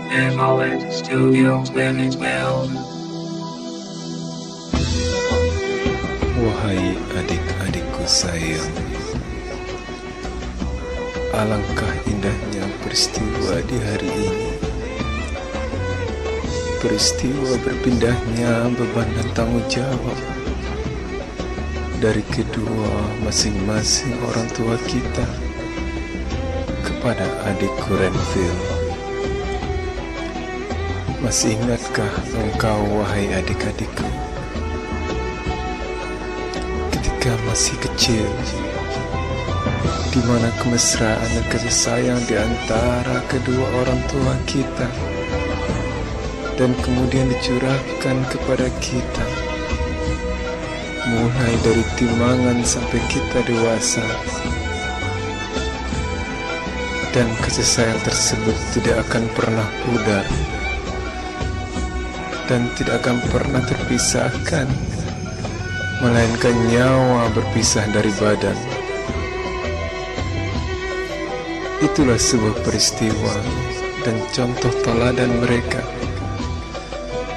Emerald Studios Venezuela. Wahai adik-adikku sayang, alangkah indahnya peristiwa di hari ini. Peristiwa berpindahnya beban dan tanggung jawab dari kedua masing-masing orang tua kita kepada adikku Renville. Masih ingatkah engkau, wahai adik-adikku, ketika masih kecil, di mana kemesraan dan kasih sayang di antara kedua orang tua kita dan kemudian dicurahkan kepada kita, mulai dari timangan sampai kita dewasa. Dan kasih sayang tersebut tidak akan pernah pudar dan tidak akan pernah terpisahkan, melainkan nyawa berpisah dari badan. Itulah sebuah peristiwa dan contoh teladan mereka,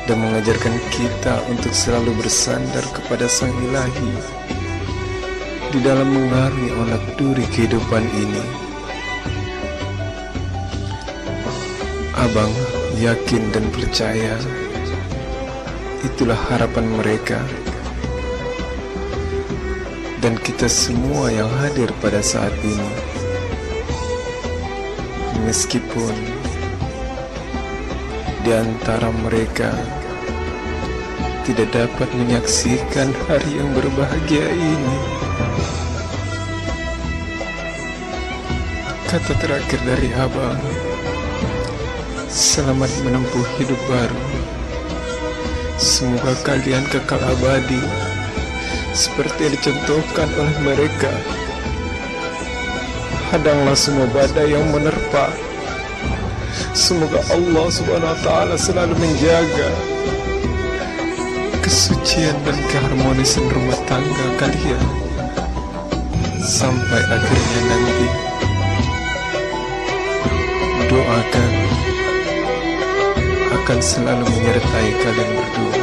dan mengajarkan kita untuk selalu bersandar kepada Sang Ilahi di dalam mengarungi onak duri kehidupan ini. Abang yakin dan percaya itulah harapan mereka, dan kita semua yang hadir pada saat ini. Meskipun di antara mereka tidak dapat menyaksikan hari yang berbahagia ini, kata terakhir dari abang, selamat menempuh hidup baru. Semoga kalian kekal abadi seperti yang dicontohkan oleh mereka. Hadanglah semua badai yang menerpa. Semoga Allah Subhanahu wa Ta'ala selalu menjaga kesucian dan keharmonisan rumah tangga kalian sampai akhirnya nanti. Doakan akan selalu menyertai kalian berdua.